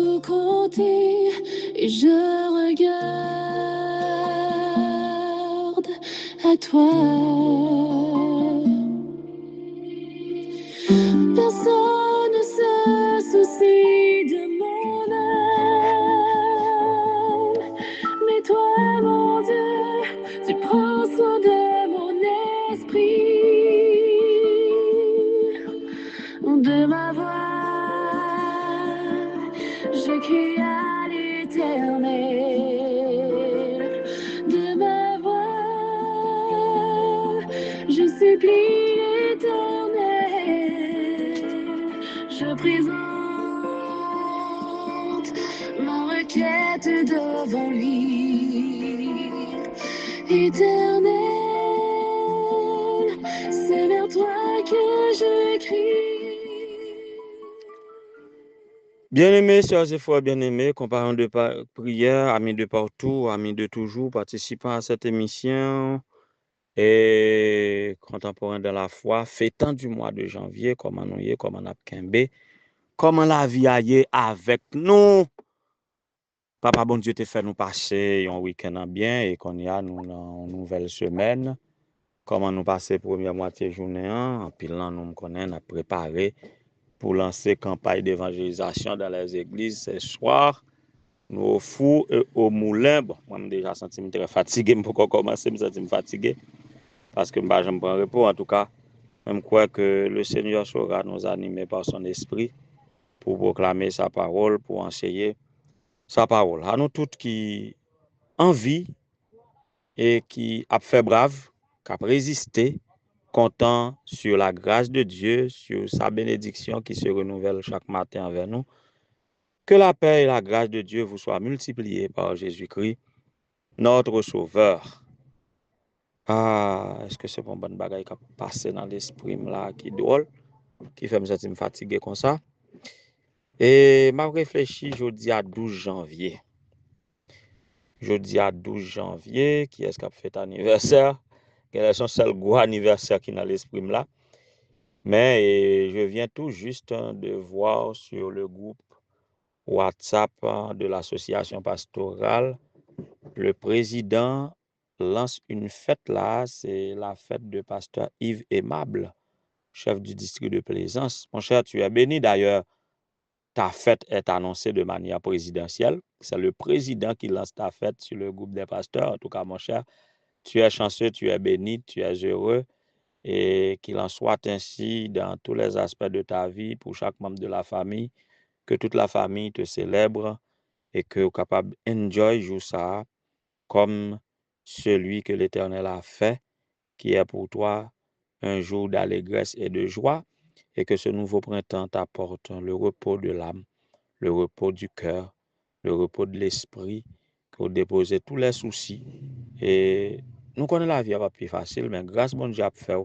tout compter et je regarde à toi. Personne ne se soucie de mon âme, mais toi, mon Dieu, tu prends soin de mon esprit, de ma voix. Je crie à l'Éternel, de ma voix. Je supplie l'Éternel, je présente ma requête devant lui. Éternel, c'est vers toi que je crie. Bien-aimés, sœurs et frères bien-aimés, compagnons de prière, amis de partout, amis de toujours, participants à cette émission et contemporains de la foi, fêtant du mois de janvier, comment nous y est, comment nous avons comment la vie a y avec nous. Papa, bon Dieu, te fait nous passer un week-end bien et qu'on y a nous dans une nouvelle semaine. Comment nous passer première moitié journée, en pile nous nous connaissons, à préparer pour lancer campagne d'évangélisation dans les églises ce soir. Nous au four et au moulin. Bon, moi, je déjà senti très fatigué. Pour commencer, je me sens fatigué parce que je me prends repos. En tout cas, je crois que le Seigneur saura nous animer par son esprit pour proclamer sa parole, pour enseigner sa parole. À nous tous qui envie et qui a fait brave, qui a résisté, comptant sur la grâce de Dieu, sur sa bénédiction qui se renouvelle chaque matin envers nous. Que la paix et la grâce de Dieu vous soient multipliées par Jésus-Christ, notre Sauveur. Ah, est-ce que c'est bon bonne bagaille qui a passé dans l'esprit là, qui est drôle, qui fait me sentir fatigué comme ça? Et m'a réfléchi jeudi à 12 janvier. Jeudi à 12 janvier, qui est-ce qui a fait anniversaire? Quel est son seul gros anniversaire qui est dans l'esprit là? Mais je viens tout juste de voir sur le groupe WhatsApp de l'association pastorale, le président lance une fête là, c'est la fête de pasteur Yves Aimable, chef du district de Plaisance. Mon cher, tu es béni d'ailleurs. Ta fête est annoncée de manière présidentielle. C'est le président qui lance ta fête sur le groupe des pasteurs. En tout cas, mon cher, tu es chanceux, tu es béni, tu es heureux. Et qu'il en soit ainsi dans tous les aspects de ta vie, pour chaque membre de la famille, que toute la famille te célèbre et que tu es capable d'enjoy jour ça comme celui que l'Éternel a fait, qui est pour toi un jour d'allégresse et de joie, et que ce nouveau printemps t'apporte le repos de l'âme, le repos du cœur, le repos de l'esprit, que vous déposez tous les soucis. Et nous connaissons la vie pas plus facile, mais grâce à Dieu a fait,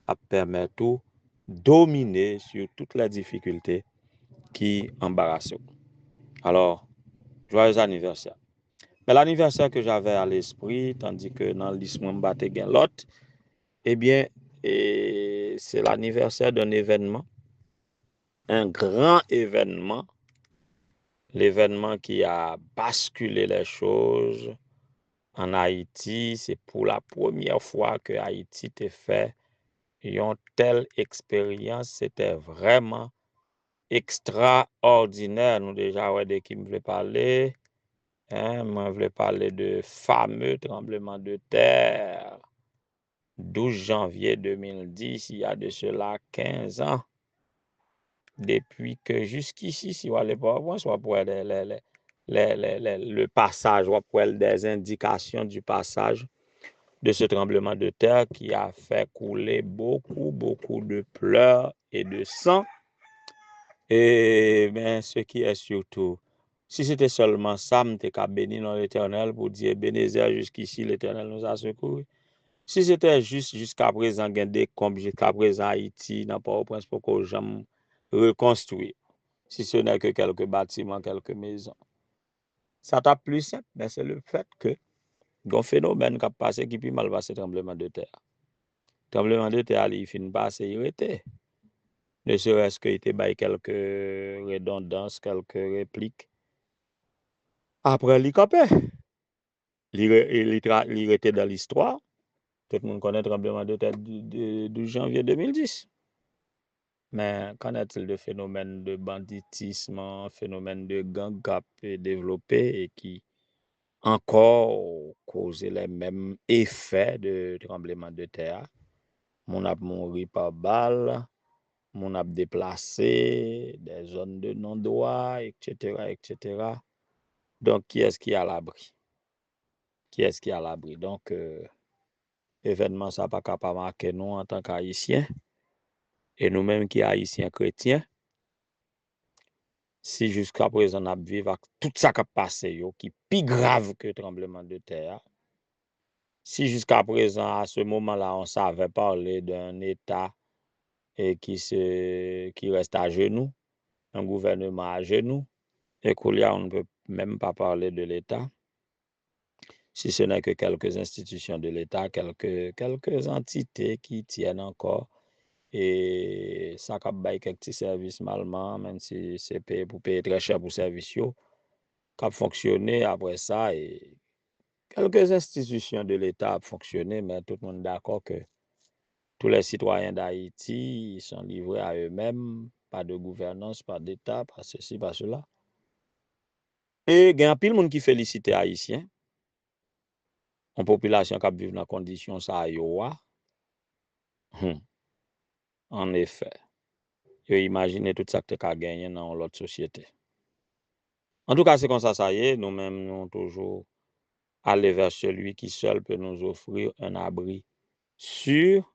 a permettre de dominer sur toutes les difficultés qui embarrassent. Alors, joyeux anniversaire. Mais l'anniversaire que j'avais à l'esprit, tandis que dans l'isme m'batte gen l'autre, eh bien, c'est l'anniversaire d'un événement, un grand événement, l'événement qui a basculé les choses en Haïti. C'est pour la première fois que Haïti t'a fait une telle expérience. C'était vraiment extraordinaire. Nous déjà, ouais, de qui me voulait parler. Moi, je voulais parler de fameux tremblement de terre. 12 janvier 2010, il y a de cela 15 ans. Depuis que jusqu'ici, si vous allez voir, soit pour le passage, soit pour des indications du passage de ce tremblement de terre qui a fait couler beaucoup de pleurs et de sang. Et bien, ce qui est surtout, si c'était seulement ça, je t'ai béni dans l'Éternel pour dire, Bénézer, jusqu'ici, l'Éternel nous a secourus. Si c'était juste jusqu'à présent, des comme jusqu'à présent Haïti, n'a pas au prince pour que j'aime reconstruire. Si ce n'est que quelques bâtiments, quelques maisons. Ça t'a plus simple, mais c'est le fait que, un phénomène qui a passé, qui peut mal passer tremblement de terre. Tremblement de terre, il finit pas passer, il était. Ne serait-ce qu'il était by quelques redondances, quelques répliques Après, il campait. Il était dans l'histoire. Tout le monde connaît le tremblement de terre du janvier 2010. Mais qu'en est-il de phénomènes de banditisme, phénomènes de gang qui ont développé et qui encore causent les mêmes effets de tremblement de terre? Mon a mouru par balle, mon a déplacé, des zones de non-droit, etc., etc. Donc, qui est-ce qui est à l'abri? Qui est-ce qui est à l'abri? Donc, événement, ça n'a pas capable de marquer nous en tant qu'Haïtiens, et nous-mêmes qui sommes Haïtiens chrétiens, si jusqu'à présent, on vivre avec tout ça qui a passé, qui est plus grave que le tremblement de terre, si jusqu'à présent, à ce moment-là, on savait parler d'un État qui reste à genoux, un gouvernement à genoux, et qu'on on ne peut même pas parler de l'État, si ce n'est que quelques institutions de l'État, quelques entités qui tiennent encore, et ça a bail quelques petits services malement, même si c'est payé pour payer très cher pour services, qui a fonctionné après ça, et quelques institutions de l'État ont fonctionné, mais tout le monde est d'accord que tous les citoyens d'Haïti sont livrés à eux-mêmes, pas de gouvernance, pas d'État, pas ceci, pas cela. Et il y a un pile monde qui félicite les Haïtiens, une population qui vit dans conditions ça en effet. Yo imaginez tout ça que tu as gagné dans l'autre société. En tout cas, c'est comme ça y est, nous-mêmes, nous toujours aller vers celui qui seul peut nous offrir un abri sûr.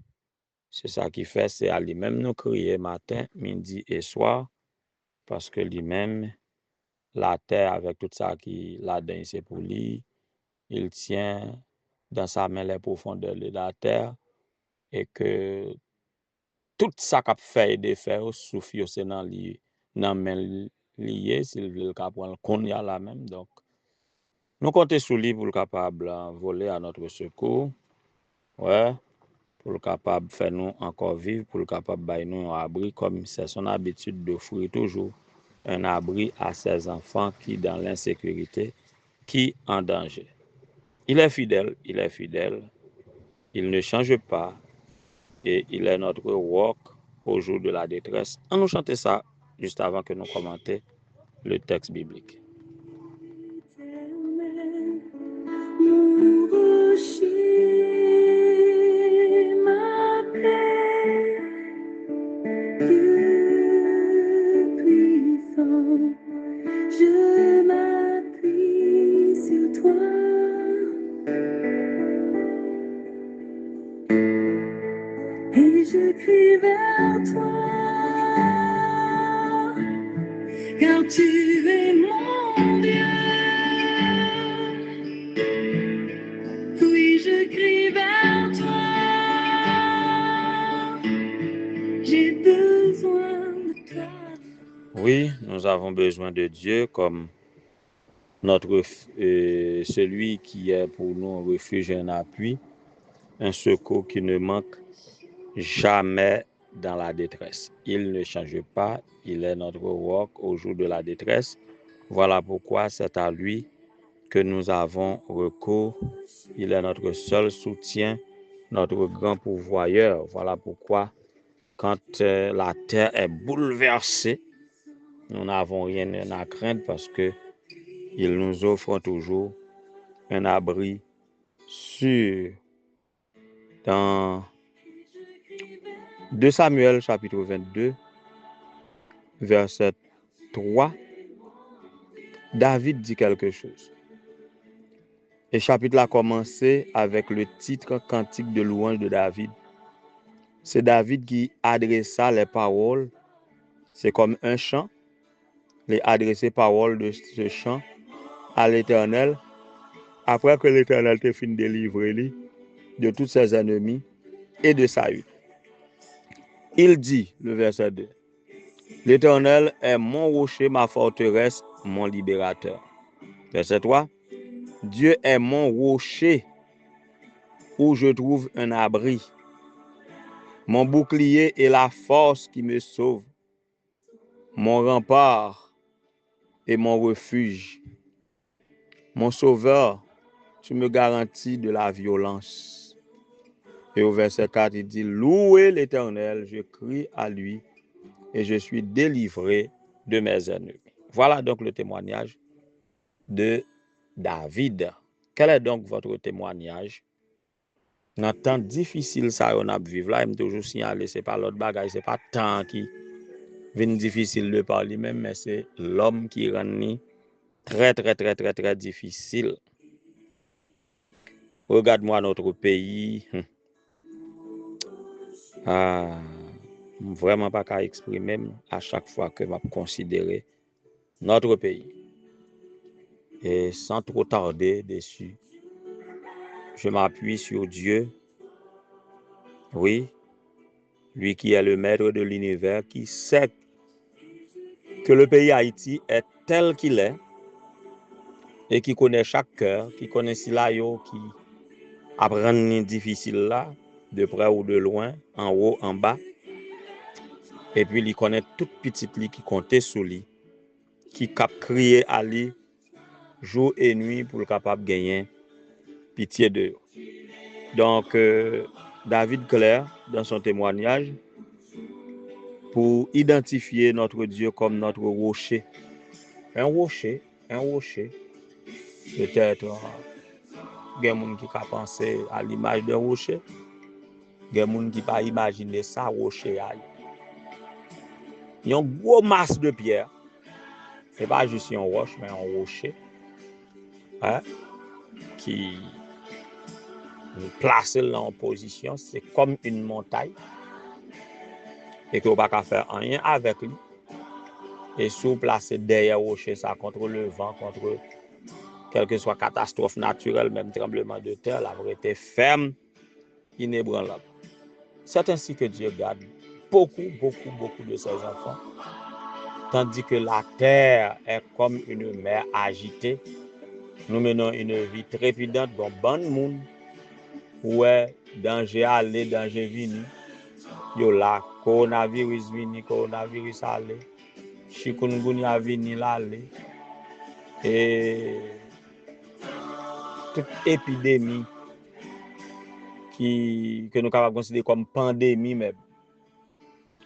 C'est ça qui fait, c'est à lui-même nous crier matin, midi et soir, parce que lui-même, la terre avec tout ça qui là-dedans, c'est pour lui, il tient dans sa main les profondeurs de la terre et que tout ça qu'a fait et défait, souffle, c'est dans lui, dans main lié, s'il veut prendre qu'on y a là même. Donc, nous comptons sur lui pour le capable voler à notre secours, ouais, pour le capable faire nous encore vivre, pour le capable de nous un abri, comme c'est son habitude d'offrir toujours un abri à ses enfants qui dans l'insécurité, qui en danger. Il est fidèle, il ne change pas et il est notre roc au jour de la détresse. On nous chantait ça juste avant que nous commentions le texte biblique. Mon rocher, ma paix, Dieu puissant, je m'appuie sur toi. Et je crie vers toi, car tu es mon Dieu. Oui, je crie vers toi, j'ai besoin de toi. Oui, nous avons besoin de Dieu comme celui qui est pour nous un refuge et un appui, un secours qui ne manque jamais dans la détresse. Il ne change pas, il est notre roc au jour de la détresse. Voilà pourquoi c'est à lui que nous avons recours. Il est notre seul soutien, notre grand pourvoyeur. Voilà pourquoi quand la terre est bouleversée, nous n'avons rien à craindre parce que il nous offre toujours un abri sûr. Dans 2 Samuel chapitre 22, verset 3, David dit quelque chose. Et le chapitre a commencé avec le titre Cantique de louange de David. C'est David qui adressa les paroles. C'est comme un chant. Il a adressé les paroles de ce chant à l'Éternel après que l'Éternel ait fini de délivrer de tous ses ennemis et de Saül. Il dit, le verset 2, l'Éternel est mon rocher, ma forteresse, mon libérateur. Verset 3, Dieu est mon rocher où je trouve un abri, mon bouclier et la force qui me sauve, mon rempart et mon refuge. Mon sauveur, tu me garantis de la violence. Et au verset 4, il dit, louez l'Éternel, je crie à lui et je suis délivré de mes ennemis. Voilà donc le témoignage de David. Quel est donc votre témoignage? Dans le temps difficile, ça, on a vécu là, il me toujours signalé, ce n'est pas l'autre bagage, ce n'est pas tant qui vient difficile de parler même, mais c'est l'homme qui rend très, très, très, très, très difficile. Regarde-moi notre pays. Ah, vraiment pas qu'à exprimer à chaque fois que je considère notre pays. Et sans trop tarder dessus, je m'appuie sur Dieu. Oui, lui qui est le maître de l'univers, qui sait que le pays Haïti est tel qu'il est et qui connaît chaque cœur, qui connaît si là qui apprend difficile là, de près ou de loin, en haut, en bas. Et puis il connaît toute petite li qui comptait sur lui, qui cap crier à lui jour et nuit pour le capable gagner pitié de eux. Donc David Claire dans son témoignage pour identifier notre Dieu comme notre rocher. Un rocher, peut-être il y a des gens qui ont pensé à l'image d'un rocher, il y a des gens qui n'ont pas imaginé ça rocher. Il y a une grosse masse de pierre. Ce n'est pas juste une roche, mais un rocher hein, qui place en position. C'est comme une montagne et que vous ne pouvez pas faire rien avec lui. Et si vous placez derrière le rocher, ça contre le vent, contre quelle que soit catastrophe naturelle, même tremblement de terre, la vérité ferme, inébranlable. C'est ainsi que Dieu garde beaucoup de ses enfants. Tandis que la terre est comme une mer agitée, nous menons une vie trépidante, bon monde, où est danger aller, danger venir. Yo là, coronavirus vini, coronavirus aller, chikungunya vini l'aller. Et toute épidémie que nous pouvons considérer comme pandémie même,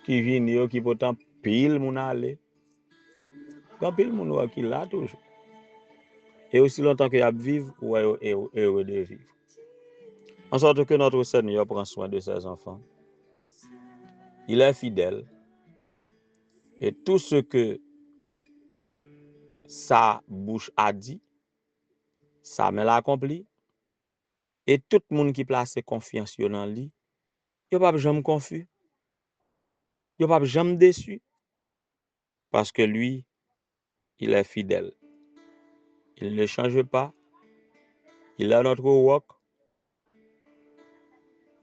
qui vient, qui pourtant pile moun aller. Quand pile moun qui là toujours. Et aussi longtemps qu'il y a vivre, ou heureux de vivre. En sorte que notre Seigneur prend soin de ses enfants. Il est fidèle. Et tout ce que sa bouche a dit, sa main l'a accompli. Et tout le monde qui place confiance dans lui, il n'y a pas jamais confus. Il n'y a pas jamais déçu. Parce que lui, il est fidèle. Il ne change pas. Il est notre roc.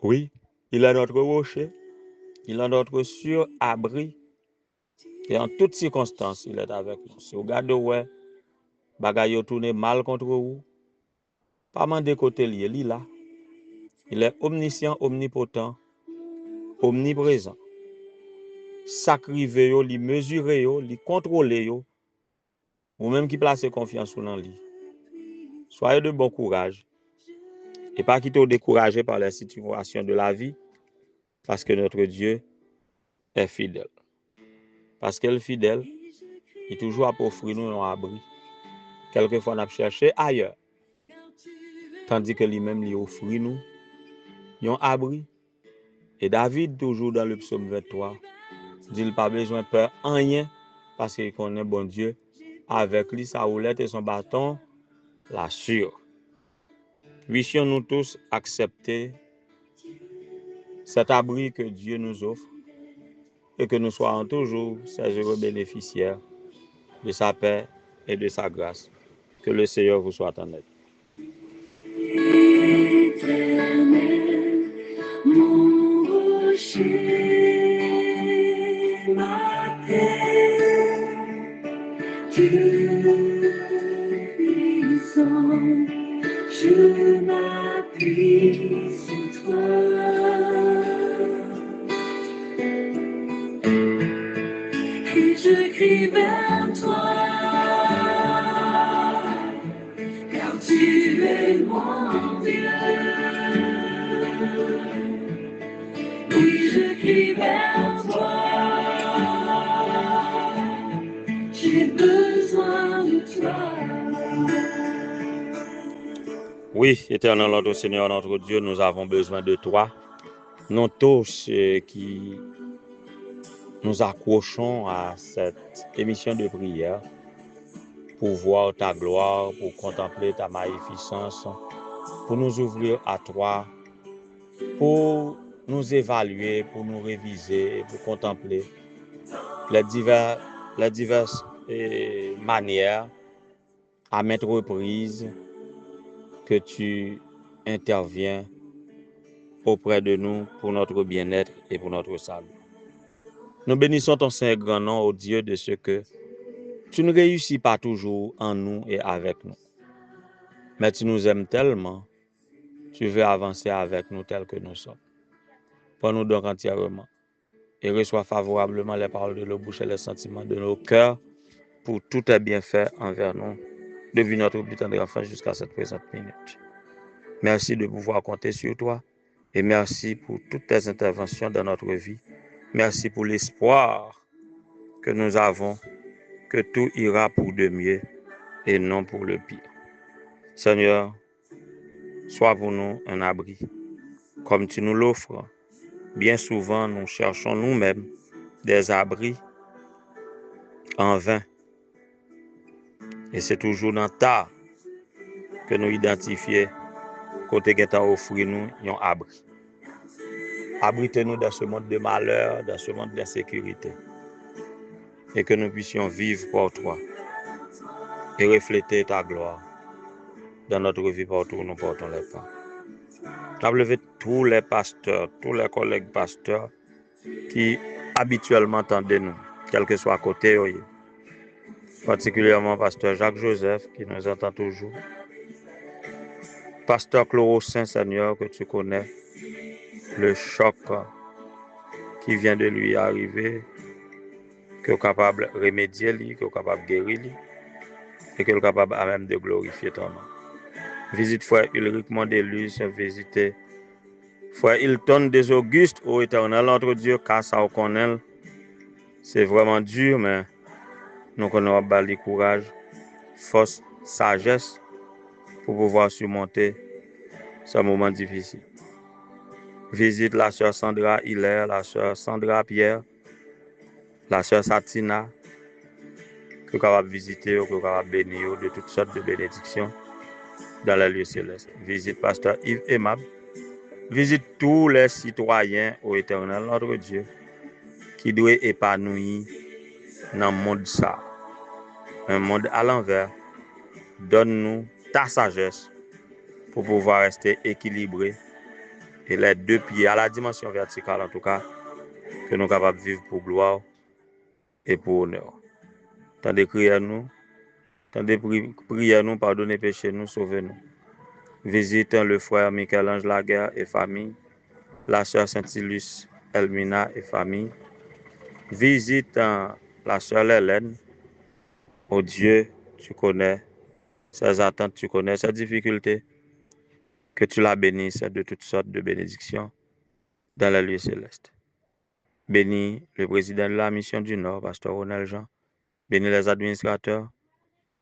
Oui, il est notre rocher. Il est notre sur-abri. Et en toutes circonstances, il est avec nous. Si vous regardez, ouais, bagay tourne mal contre vous, pas mandé côté lié, li là. Il est omniscient, omnipotent, omniprésent. Sacrivé yo, li mesuré yo, li contrôlé yo. Ou même qui place confiance dans lui. Soyez de bon courage. Et pas quitter découragé par les situations de la vie, parce que notre Dieu est fidèle. Parce qu'elle est fidèle, il est toujours à offrir nous un abri. Quelquefois, on a cherché ailleurs. Tandis que lui-même, il offre nous un abri. Et David, toujours dans le psaume 23, dit qu'il n'a pas besoin de peur en rien, parce qu'il connaît bon Dieu. Avec lui, sa houlette et son bâton l'assurent. Puissions-nous tous accepter cet abri que Dieu nous offre et que nous soyons toujours ces heureux bénéficiaires de sa paix et de sa grâce. Que le Seigneur vous soit en aide. Éternel, mon rocher, ma terre, Dieu puissant, je m'appuie sur toi. Et je crie vers toi. et mon Dieu. Oui, je crie vers toi. J'ai besoin de toi. Oui, éternel notre Seigneur, notre Dieu, nous avons besoin de toi. Nous tous qui nous accrochons à cette émission de prière pour voir ta gloire, pour contempler ta magnificence, pour nous ouvrir à toi, pour nous évaluer, pour nous réviser, pour contempler les diverses manières, à maintes reprises, que tu interviens auprès de nous pour notre bien-être et pour notre salut. Nous bénissons ton Saint grand nom, ô Dieu, de ce que tu ne réussis pas toujours en nous et avec nous. Mais tu nous aimes tellement, tu veux avancer avec nous tels que nous sommes. Prends-nous donc entièrement et reçois favorablement les paroles de nos bouches et les sentiments de nos cœurs pour tout tes bienfaits envers nous, depuis notre but tendre enfant jusqu'à cette présente minute. Merci de pouvoir compter sur toi et merci pour toutes tes interventions dans notre vie. Merci pour l'espoir que nous avons, que tout ira pour de mieux et non pour le pire. Seigneur, sois pour nous un abri, comme tu nous l'offres. Bien souvent, nous cherchons nous-mêmes des abris en vain. Et c'est toujours dans ta que nous identifions côté qui t'a offert nous un abri. Abritez-nous dans ce monde de malheur, dans ce monde d'insécurité. Et que nous puissions vivre pour toi et refléter ta gloire dans notre vie partout où nous portons les pas. Nous avons levé tous les pasteurs, tous les collègues pasteurs qui habituellement tendent nous, quel que soit à côté, particulièrement pasteur Jacques Joseph qui nous entend toujours, pasteur Chlorocin, Seigneur, que tu connais, le choc qui vient de lui arriver, qui est capable de remédier, qui est capable de guérir, et qui est capable à même de glorifier ton nom. Visite frère Ulrich Mondelus, visite frère Hilton des Augustes, ô éternel notre Dieu, car ça au connaît, c'est vraiment dur, mais nous connaissons le courage, force, sagesse pour pouvoir surmonter ce moment difficile. Visite la sœur Sandra Hilaire, la sœur Sandra Pierre, la sœur Satina, que capable visiter ou que capable bénir de toutes sortes de bénédictions dans les lieux célestes. Visite pasteur Yves Aimable. Visite tous les citoyens au éternel notre Dieu qui doivent épanouir dans le monde ça. Un monde à l'envers. Donne-nous ta sagesse pour pouvoir rester équilibré et les deux pieds à la dimension verticale en tout cas, que nous sommes capables de vivre pour gloire et pour honneur. Tant de prières nous, tant de prières nous, pardonnez péché nous, sauvez-nous. Visite le frère Michel-Ange Laguerre et famille, la sœur Saint-Ilus Elmina et famille. Visite la sœur Hélène. Oh Dieu, tu connais ses attentes, tu connais ses difficultés. Que tu la bénisses de toutes sortes de bénédictions dans les lieux célestes. Bénis le président de la mission du Nord, pasteur Ronald Jean. Bénis les administrateurs.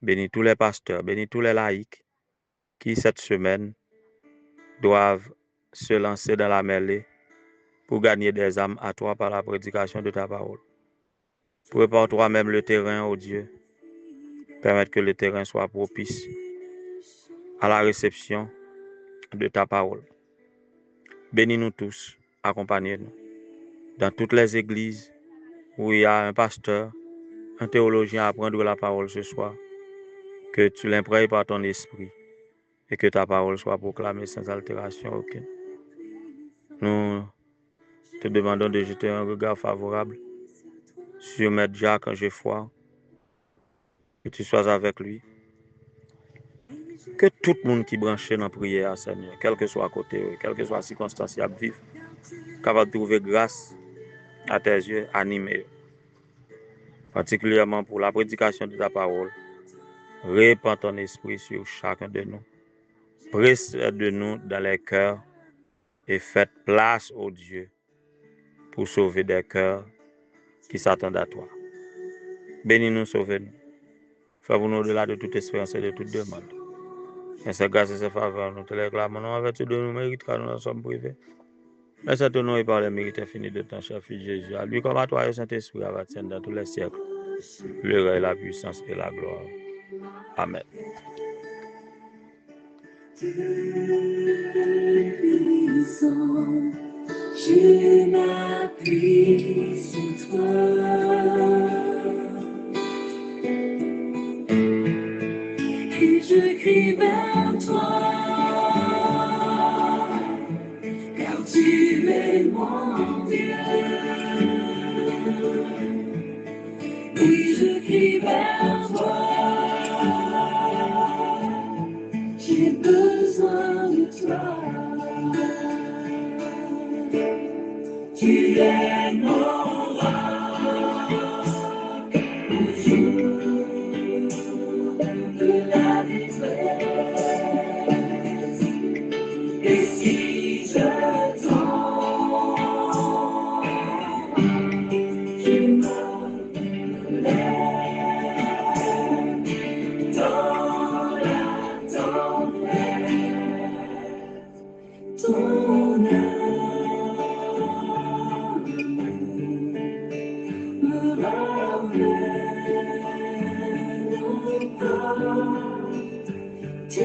Bénis tous les pasteurs. Bénis tous les laïcs qui, cette semaine, doivent se lancer dans la mêlée pour gagner des âmes à toi par la prédication de ta parole. Prépare toi-même le terrain, ô Dieu. Permettre que le terrain soit propice à la réception de ta parole. Bénis-nous tous, accompagnez-nous. Dans toutes les églises où il y a un pasteur, un théologien à prendre la parole ce soir, que tu l'imprègnes par ton esprit et que ta parole soit proclamée sans altération aucune. Nous te demandons de jeter un regard favorable sur Maître Jacques Angéfoy, que tu sois avec lui. Que tout le monde qui est branché dans la prière, Seigneur, quel que soit à côté, quelle que soit la circonstance à vivre, capable de trouver grâce à tes yeux, animés, particulièrement pour la prédication de ta parole. Répands ton esprit sur chacun de nous. précède nous dans les cœurs et faites place au Dieu pour sauver des cœurs qui s'attendent à toi. Bénis-nous, sauvez-nous. Fais-nous au-delà de toute espérance et de toute demande. Et c'est grâce à ces faveurs, nous te réclamons en vertu de nous mérites, car nous en sommes privés. Mais c'est ton nom et par les mérites infinis de ton cher Fils Jésus. À lui comme à toi, et Saint-Esprit, appartiennent dans tous les siècles. Le règne, la puissance et la gloire. Amen. Je m'appuie sur toi et je crie vers toi, car tu es mon Dieu. Oui, je crie vers toi, j'ai besoin de toi. Tu es mon roi, au jour de la détresse. Et si je tombe, je me lève dans la tempête. Ton me ramène au port. Tu